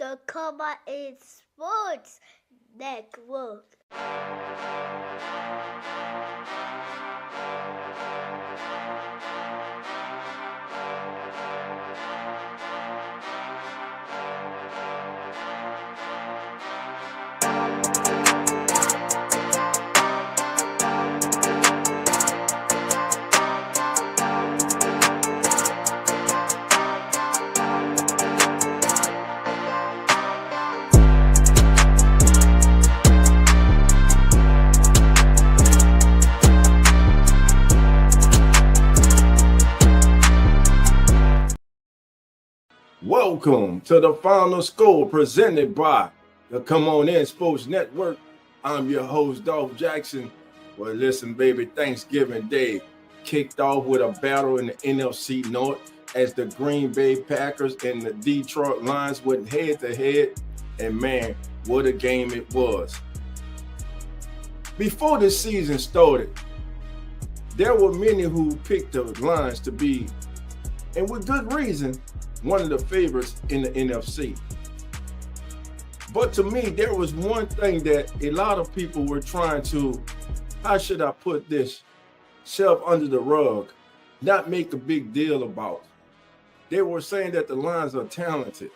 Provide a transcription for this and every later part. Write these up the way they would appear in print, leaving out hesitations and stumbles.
the Come On In Sports Network. Welcome to the Final Score presented by the Come On In Sports Network. I'm your host, Dolph Jackson. Well, listen, baby, Thanksgiving Day kicked off with a battle in the NFC North as the Green Bay Packers and the Detroit Lions went head to head. And man, what a game it was. Before the season started, there were many who picked the Lions to be, and with good reason, one of the favorites in the NFC. But to me, there was one thing that a lot of people were trying to, how should I put this, shove under the rug, not make a big deal about. They were saying that the Lions are talented,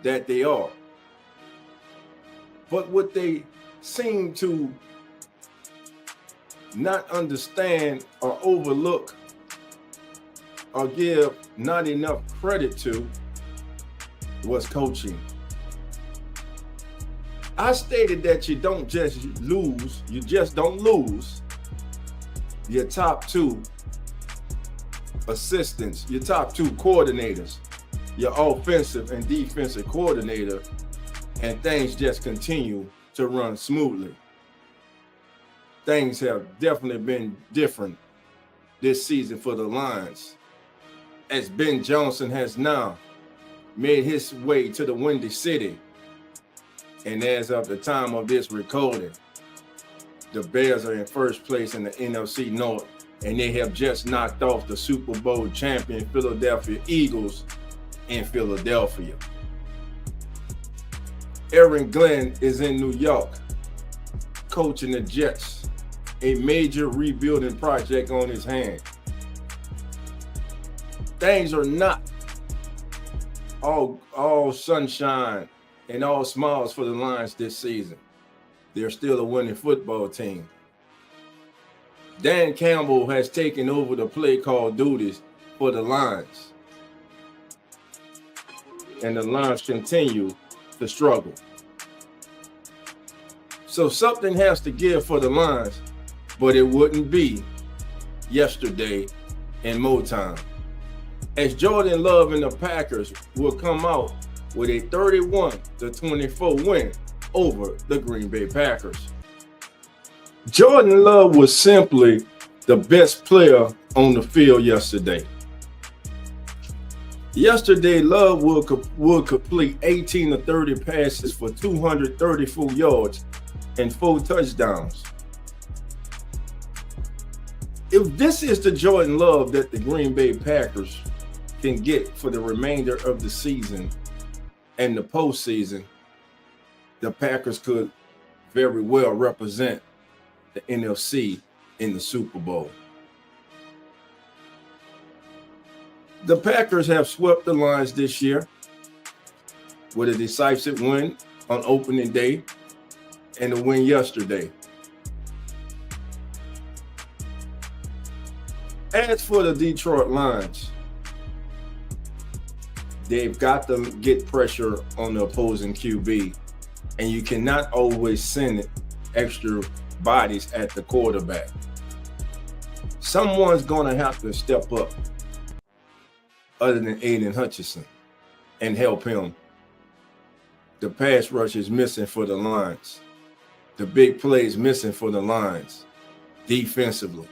that they are. But what they seem to not understand or overlook or give not enough credit to was coaching. I stated that you don't just lose, you just don't lose your top two assistants, your top two coordinators, your offensive and defensive coordinator, and things just continue to run smoothly. Things have definitely been different this season for the Lions, as Ben Johnson has now made his way to the Windy City. And as of the time of this recording, the Bears are in first place in the NFC North, and they have just knocked off the Super Bowl champion Philadelphia Eagles in Philadelphia. Aaron Glenn is in New York, coaching the Jets, a major rebuilding project on his hands. Things are not all sunshine and all smiles for the Lions this season. They're still a winning football team. Dan Campbell has taken over the play call duties for the Lions, and the Lions continue to struggle. So something has to give for the Lions, but it wouldn't be yesterday in Motown, as Jordan Love and the Packers will come out with a 31-24 win over the Green Bay Packers. Jordan Love was simply the best player on the field yesterday. Yesterday, Love will complete 18 of 30 passes for 234 yards and 4 touchdowns. If this is the Jordan Love that the Green Bay Packers can get for the remainder of the season and the postseason, the Packers could very well represent the NFC in the Super Bowl. The Packers have swept the Lions this year with a decisive win on opening day and a win yesterday. As for the Detroit Lions, they've got to get pressure on the opposing QB, and you cannot always send extra bodies at the quarterback. Someone's going to have to step up other than Aiden Hutchinson and help him. The pass rush is missing for the Lions. The big play is missing for the Lions defensively.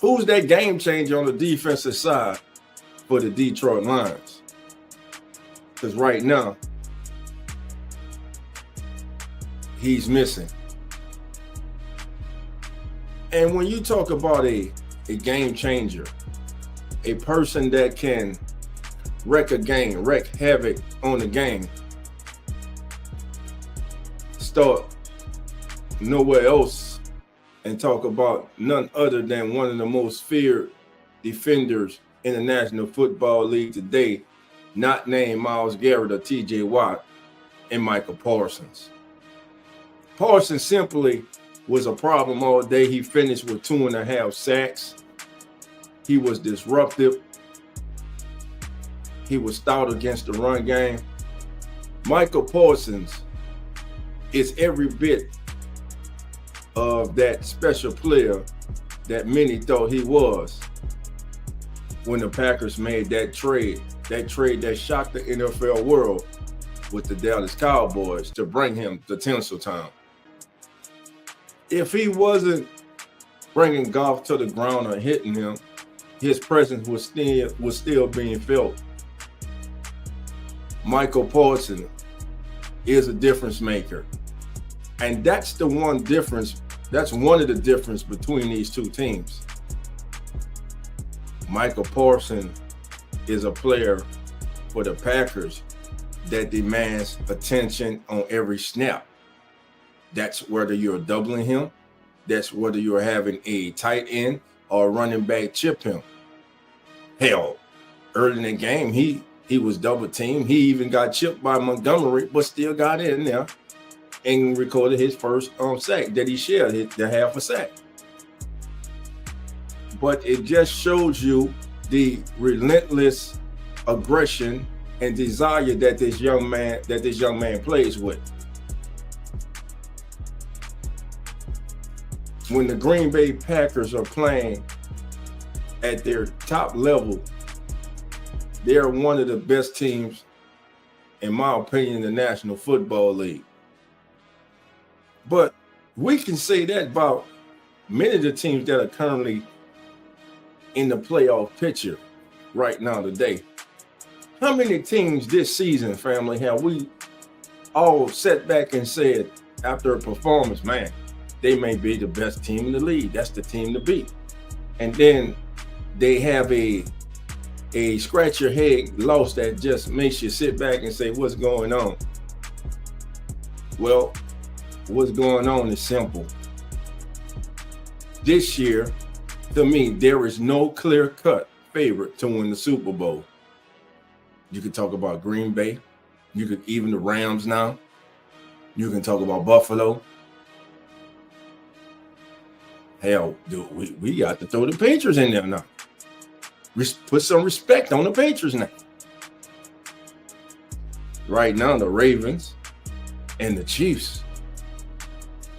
Who's that game changer on the defensive side for the Detroit Lions? Because right now, he's missing. And when you talk about a game changer, a person that can wreck a game, wreak havoc on the game, start nowhere else and talk about none other than one of the most feared defenders in the National Football League today, not named Myles Garrett or TJ Watt, and Micah Parsons. Parsons simply was a problem all day. He finished with 2.5 sacks. He was disruptive. He was stout against the run game. Micah Parsons is every bit of that special player that many thought he was when the Packers made that trade that shocked the NFL world with the Dallas Cowboys to bring him to Tinseltown. If he wasn't bringing Goff to the ground or hitting him, his presence was still being felt. Micah Parsons is a difference maker. And that's the one difference. That's one of the difference between these two teams. Micah Parsons is a player for the Packers that demands attention on every snap. That's whether you're doubling him, that's whether you're having a tight end or running back chip him. Hell, early in the game, he was double teamed. He even got chipped by Montgomery, but still got in there and recorded his first sack that he shared, the half a sack. But it just shows you the relentless aggression and desire that this young man plays with. When the Green Bay Packers are playing at their top level, they're one of the best teams, in my opinion, in the National Football League. But we can say that about many of the teams that are currently in the playoff picture right now today. How many teams this season, family, have we all sat back and said after a performance, man, they may be the best team in the league. That's the team to beat. And then they have a scratch your head loss that just makes you sit back and say, what's going on? Well, what's going on is simple. This year, to me, there is no clear-cut favorite to win the Super Bowl. You could talk about Green Bay. You could even the Rams now. You can talk about Buffalo. Hell, dude, we got to throw the Patriots in there now. Put some respect on the Patriots now. Right now, the Ravens and the Chiefs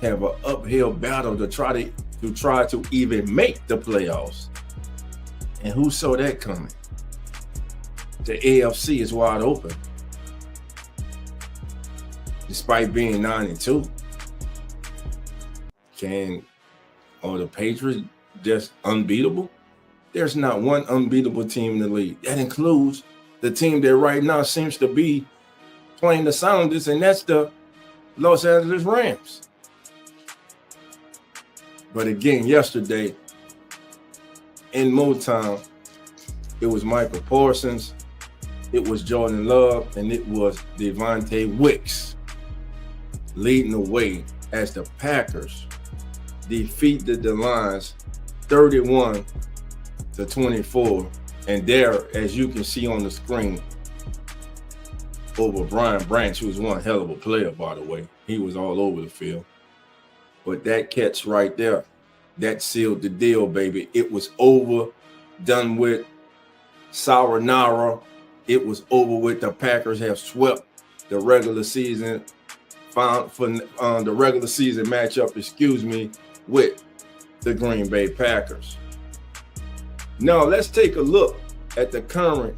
have an uphill battle to try to even make the playoffs. And who saw that coming? The AFC is wide open. Despite being 9-2. Are the Patriots just unbeatable? There's not one unbeatable team in the league. That includes the team that right now seems to be playing the soundest, and that's the Los Angeles Rams. But again, yesterday in Motown, it was Micah Parsons, it was Jordan Love, and it was Devontae Wicks leading the way as the Packers defeated the Lions 31-24. And there, as you can see on the screen, over Brian Branch, who was one hell of a player, by the way. He was all over the field. But that catch right there, that sealed the deal, baby. It was over, done with. Sayonara. It was over with. The Packers have swept the regular season the regular season matchup, with the Green Bay Packers. Now let's take a look at the current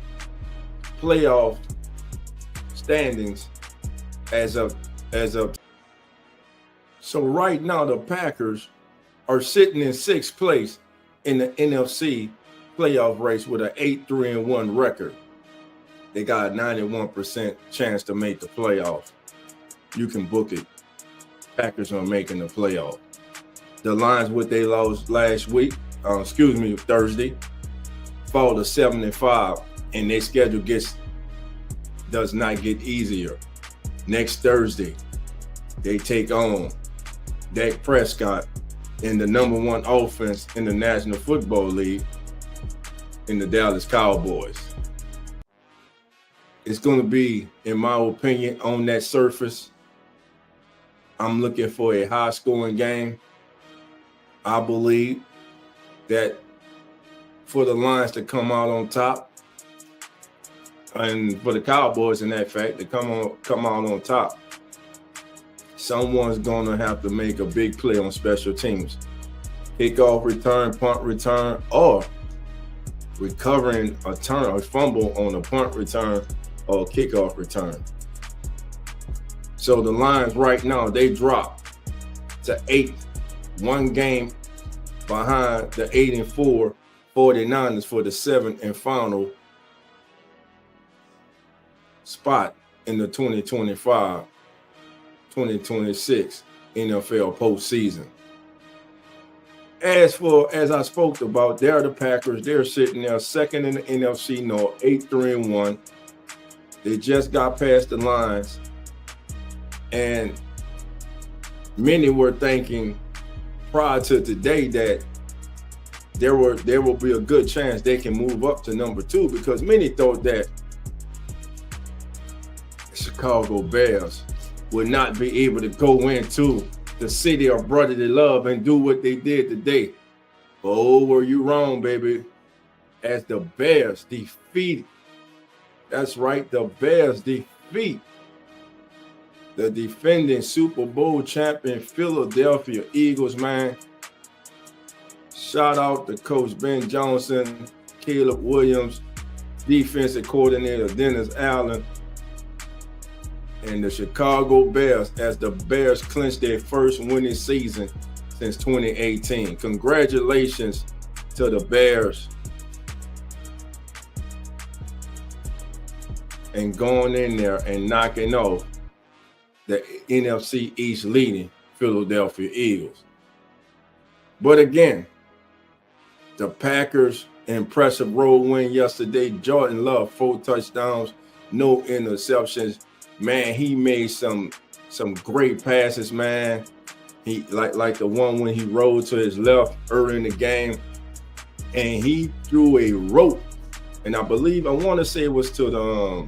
playoff standings as of. So right now the Packers are sitting in 6th place in the NFC playoff race with an 8-3-1 record. They got a 91% chance to make the playoff. You can book it. Packers are making the playoff. The Lions, what they lost last week, Thursday, fall to 7-5, and their schedule gets does not get easier. Next Thursday, they take on Dak Prescott in the #1 offense in the National Football League in the Dallas Cowboys. It's going to be, in my opinion, on that surface, I'm looking for a high-scoring game. I believe that for the Lions to come out on top, and for the Cowboys, in that fact, to come out on top, someone's going to have to make a big play on special teams. Kickoff return, punt return, or recovering a fumble on a punt return or kickoff return. So the Lions right now, they drop to 8th, one game behind the 8-4 49ers for the 7th and final spot in the 2025-2026 NFL postseason. As I spoke about, they're the Packers. They're sitting there second in the NFC North, 8-3-1. They just got past the Lions, and many were thinking prior to today that there will be a good chance they can move up to #2, because many thought that the Chicago Bears would not be able to go into the city of brotherly love and do what they did today. Oh, were you wrong, baby? As the Bears defeat, that's right, the Bears defeat the defending Super Bowl champion Philadelphia Eagles, man. Shout out to Coach Ben Johnson, Caleb Williams, defensive coordinator Dennis Allen, and the Chicago Bears, as the Bears clinched their first winning season since 2018. Congratulations to the Bears and going in there and knocking off the NFC East leading Philadelphia Eagles. But again, the Packers' impressive road win yesterday. Jordan Love, 4 touchdowns, no interceptions. Man, he made some great passes, man. He like the one when he rolled to his left early in the game, and he threw a rope. And I want to say it was to to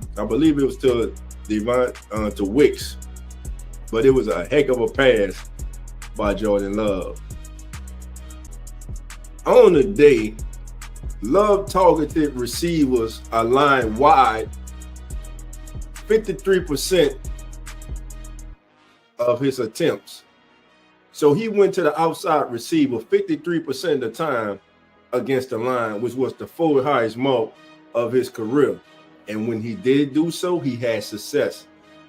Wicks, but it was a heck of a pass by Jordan Love. On the day, Love targeted receivers a line wide 53% of his attempts. So he went to the outside receiver 53% of the time against the line, which was the 4th highest mark of his career. And when he did do so, he had success.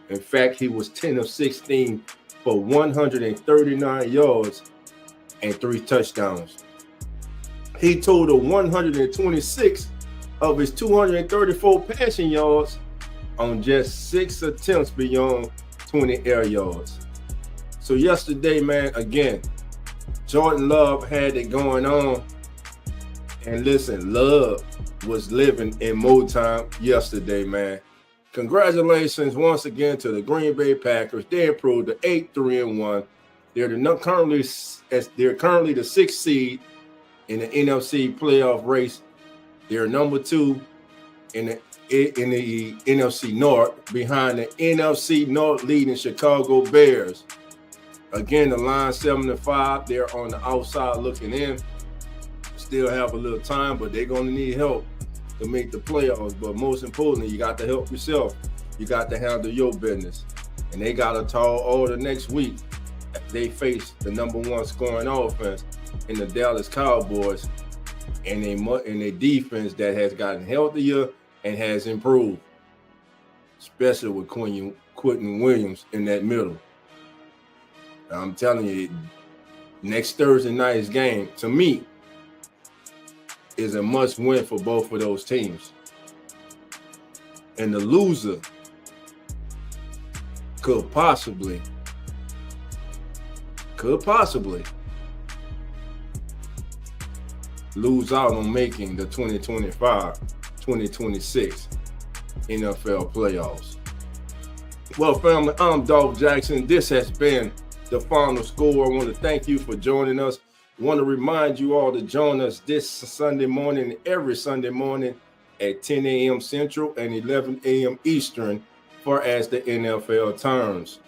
In fact, he was 10 of 16 for 139 yards and 3 touchdowns. He totaled 126 of his 234 passing yards on just 6 attempts beyond 20 air yards. So yesterday, man, again, Jordan Love had it going on. And listen, Love was living in Motown yesterday, man. Congratulations once again to the Green Bay Packers. They improved to 8-3-1. They're currently the 6th seed in the NFC playoff race. They're #2 in the NFC North, behind the NFC North leading Chicago Bears. Again, the line 7-5. They're on the outside looking in. Still have a little time, but they're going to need help to make the playoffs. But most importantly, you got to help yourself. You got to handle your business. And they got a tall order next week. They face the #1 scoring offense in the Dallas Cowboys, and a defense that has gotten healthier and has improved, especially with Quentin Williams in that middle. I'm telling you, next Thursday night's game, to me, is a must-win for both of those teams. And the loser could possibly lose out on making the 2025-2026 NFL playoffs. Well, family, I'm Dolph Jackson. This has been the Final Score. I want to thank you for joining us. I want to remind you all to join us this Sunday morning, every Sunday morning at 10 a.m. Central and 11 a.m. Eastern for As the NFL Turns.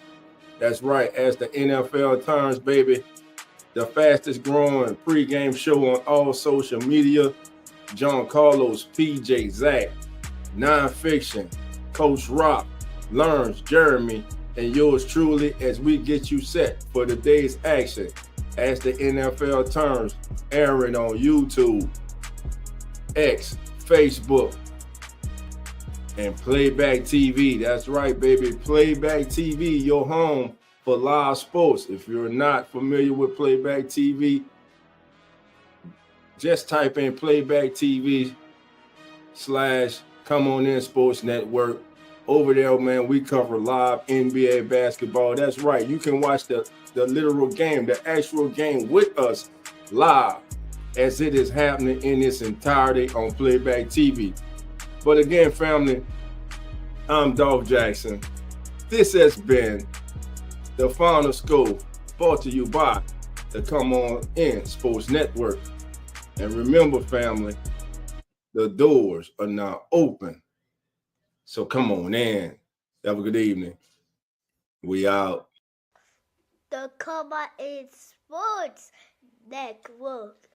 That's right, As the NFL Turns, baby. The fastest growing pregame show on all social media. John Carlos, PJ, Zach, Nonfiction, Coach Rock, Learns, Jeremy, and yours truly as we get you set for the day's action as the NFL Turns, airing on YouTube, X, Facebook, and Playback TV. That's right, baby. Playback TV, your home for live sports. If you're not familiar with Playback TV, just type in Playback TV / Come On In Sports Network. Over there, man, we cover live NBA basketball. That's right. You can watch the literal game, the actual game with us live as it is happening in its entirety on Playback TV. But again, family, I'm Dolph Jackson. This has been the Final Score, brought to you by the Come On In Sports Network. And remember, family, the doors are now open. So come on in. Have a good evening. We out. The Come On In Sports Network.